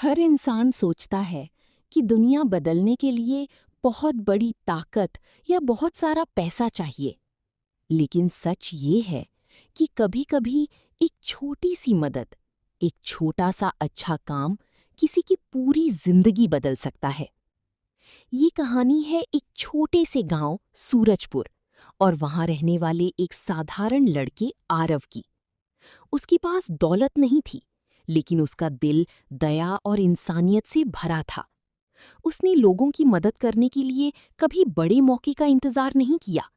हर इंसान सोचता है कि दुनिया बदलने के लिए बहुत बड़ी ताकत या बहुत सारा पैसा चाहिए। लेकिन सच ये है कि कभी-कभी एक छोटी सी मदद, एक छोटा सा अच्छा काम किसी की पूरी जिंदगी बदल सकता है। ये कहानी है एक छोटे से गांव सूरजपुर और वहां रहने वाले एक साधारण लड़के आरव की। उसके पास दौलत नहीं थी, लेकिन उसका दिल दया और इंसानियत से भरा था। उसने लोगों की मदद करने के लिए कभी बड़े मौके का इंतजार नहीं किया।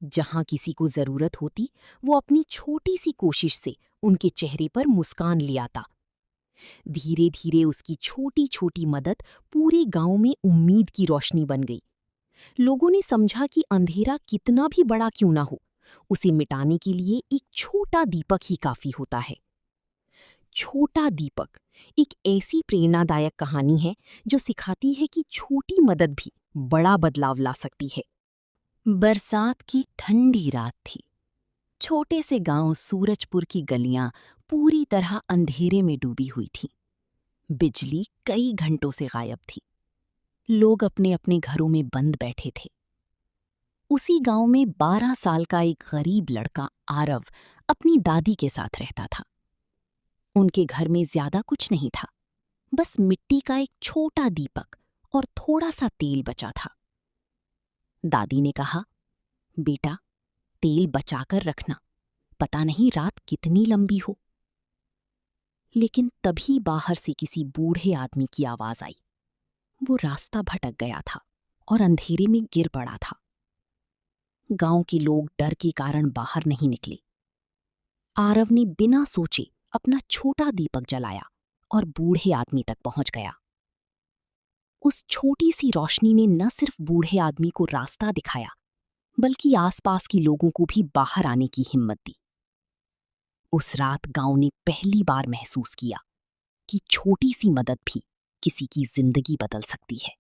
जहां किसी को जरूरत होती, वो अपनी छोटी सी कोशिश से उनके चेहरे पर मुस्कान ले आता। धीरे धीरे उसकी छोटी छोटी मदद पूरे गांव में उम्मीद की रोशनी बन गई। लोगों ने समझा कि अंधेरा कितना भी बड़ा क्यों ना हो, उसे मिटाने के लिए एक छोटा दीपक ही काफी होता है। छोटा दीपक एक ऐसी प्रेरणादायक कहानी है जो सिखाती है कि छोटी मदद भी बड़ा बदलाव ला सकती है। बरसात की ठंडी रात थी। छोटे से गांव सूरजपुर की गलियां पूरी तरह अंधेरे में डूबी हुई थीं। बिजली कई घंटों से गायब थी। लोग अपने अपने घरों में बंद बैठे थे। उसी गांव में 12 साल का एक गरीब लड़का आरव अपनी दादी के साथ रहता था। उनके घर में ज्यादा कुछ नहीं था, बस मिट्टी का एक छोटा दीपक और थोड़ा सा तेल बचा था। दादी ने कहा, बेटा, तेल बचाकर रखना, पता नहीं रात कितनी लंबी हो। लेकिन तभी बाहर से किसी बूढ़े आदमी की आवाज आई। वो रास्ता भटक गया था और अंधेरे में गिर पड़ा था। गांव के लोग डर के कारण बाहर नहीं निकले। आरव ने बिना सोचे अपना छोटा दीपक जलाया और बूढ़े आदमी तक पहुंच गया। उस छोटी सी रोशनी ने न सिर्फ बूढ़े आदमी को रास्ता दिखाया, बल्कि आसपास के लोगों को भी बाहर आने की हिम्मत दी। उस रात गांव ने पहली बार महसूस किया कि छोटी सी मदद भी किसी की जिंदगी बदल सकती है।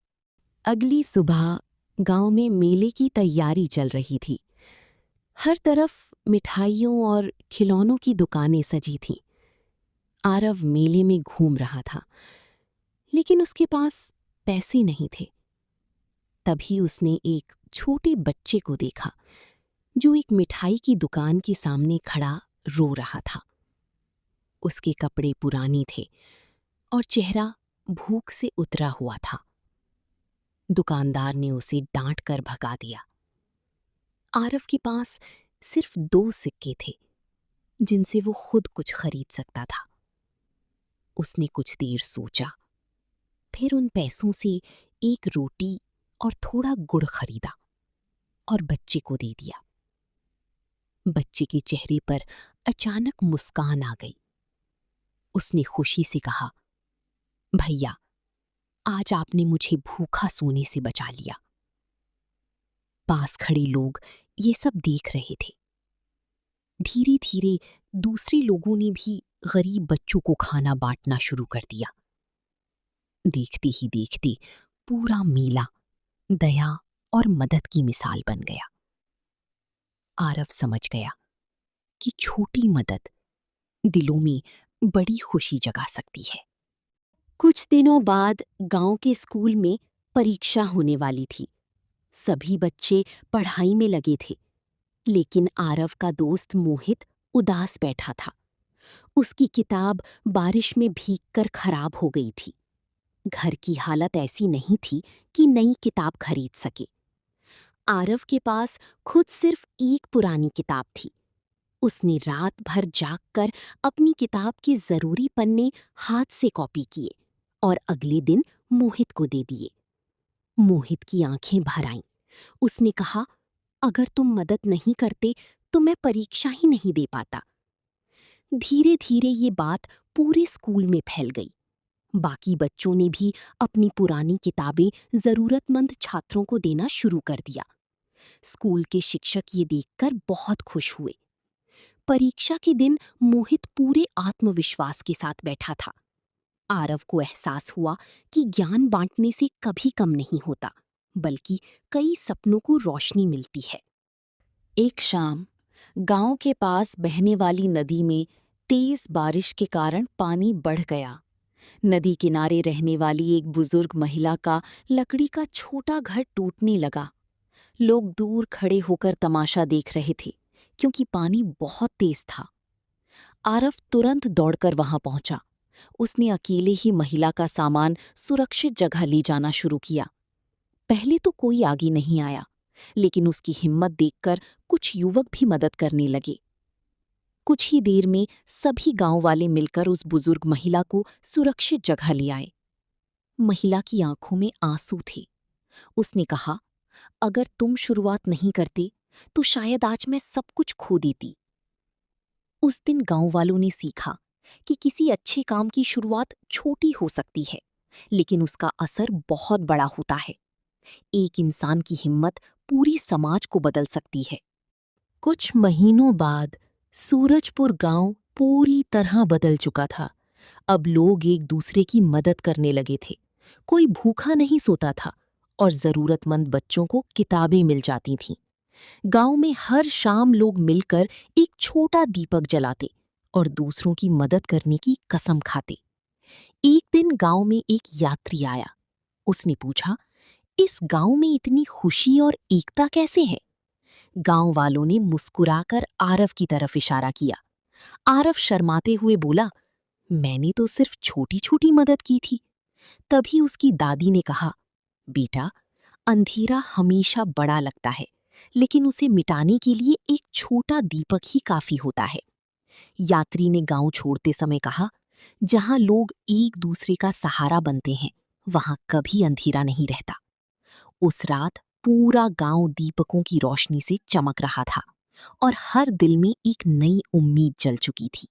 अगली सुबह गांव में मेले की तैयारी चल रही थी। हर तरफ मिठाइयों और खिलौनों की दुकानें सजी थीं। आरव मेले में घूम रहा था, लेकिन उसके पास पैसे नहीं थे। तभी उसने एक छोटे बच्चे को देखा जो एक मिठाई की दुकान के सामने खड़ा रो रहा था। उसके कपड़े पुराने थे और चेहरा भूख से उतरा हुआ था। दुकानदार ने उसे डांट कर भगा दिया। आरव के पास सिर्फ 2 सिक्के थे, जिनसे वो खुद कुछ खरीद सकता था। उसने कुछ देर सोचा, फिर उन पैसों से एक रोटी और थोड़ा गुड़ खरीदा और बच्चे को दे दिया। बच्चे के चेहरे पर अचानक मुस्कान आ गई। उसने खुशी से कहा, भैया, आज आपने मुझे भूखा सोने से बचा लिया। पास खड़े लोग ये सब देख रहे थे। धीरे धीरे दूसरे लोगों ने भी गरीब बच्चों को खाना बांटना शुरू कर दिया। देखते ही देखते पूरा मेला दया और मदद की मिसाल बन गया। आरव समझ गया कि छोटी मदद दिलों में बड़ी खुशी जगा सकती है। कुछ दिनों बाद गांव के स्कूल में परीक्षा होने वाली थी। सभी बच्चे पढ़ाई में लगे थे, लेकिन आरव का दोस्त मोहित उदास बैठा था। उसकी किताब बारिश में भीगकर खराब हो गई थी। घर की हालत ऐसी नहीं थी कि नई किताब खरीद सके। आरव के पास खुद सिर्फ एक पुरानी किताब थी। उसने रात भर जागकर अपनी किताब के जरूरी पन्ने हाथ से कॉपी किए और अगले दिन मोहित को दे दिए। मोहित की आंखें भर आईं। उसने कहा, अगर तुम मदद नहीं करते तो मैं परीक्षा ही नहीं दे पाता। धीरे धीरे ये बात पूरे स्कूल में फैल गई। बाकी बच्चों ने भी अपनी पुरानी किताबें जरूरतमंद छात्रों को देना शुरू कर दिया। स्कूल के शिक्षक ये देखकर बहुत खुश हुए। परीक्षा के दिन मोहित पूरे आत्मविश्वास के साथ बैठा था। आरव को एहसास हुआ कि ज्ञान बांटने से कभी कम नहीं होता, बल्कि कई सपनों को रोशनी मिलती है। एक शाम गांव के पास बहने वाली नदी में तेज बारिश के कारण पानी बढ़ गया। नदी किनारे रहने वाली एक बुजुर्ग महिला का लकड़ी का छोटा घर टूटने लगा। लोग दूर खड़े होकर तमाशा देख रहे थे, क्योंकि पानी बहुत तेज था। आरव तुरंत दौड़कर वहां पहुंचा। उसने अकेले ही महिला का सामान सुरक्षित जगह ले जाना शुरू किया। पहले तो कोई आगे नहीं आया, लेकिन उसकी हिम्मत देखकर कुछ युवक भी मदद करने लगे। कुछ ही देर में सभी गांव वाले मिलकर उस बुजुर्ग महिला को सुरक्षित जगह ले आए। महिला की आंखों में आंसू थे। उसने कहा, अगर तुम शुरुआत नहीं करते तो शायद आज मैं सब कुछ खो देती। उस दिन गांव वालों ने सीखा कि किसी अच्छे काम की शुरुआत छोटी हो सकती है, लेकिन उसका असर बहुत बड़ा होता है। एक इंसान की हिम्मत पूरी समाज को बदल सकती है। कुछ महीनों बाद सूरजपुर गांव पूरी तरह बदल चुका था। अब लोग एक दूसरे की मदद करने लगे थे। कोई भूखा नहीं सोता था और जरूरतमंद बच्चों को किताबें मिल जाती थीं। गांव में हर शाम लोग मिलकर एक छोटा दीपक जलाते और दूसरों की मदद करने की कसम खाते। एक दिन गांव में एक यात्री आया। उसने पूछा, इस गांव में इतनी खुशी और एकता कैसे है? गांव वालों ने मुस्कुराकर आरव की तरफ इशारा किया। आरव शर्माते हुए बोला, मैंने तो सिर्फ छोटी छोटी मदद की थी। तभी उसकी दादी ने कहा, बेटा, अंधेरा हमेशा बड़ा लगता है, लेकिन उसे मिटाने के लिए एक छोटा दीपक ही काफी होता है। यात्री ने गांव छोड़ते समय कहा, जहां लोग एक दूसरे का सहारा बनते हैं, वहां कभी अंधेरा नहीं रहता। उस रात पूरा गांव दीपकों की रोशनी से चमक रहा था और हर दिल में एक नई उम्मीद जल चुकी थी।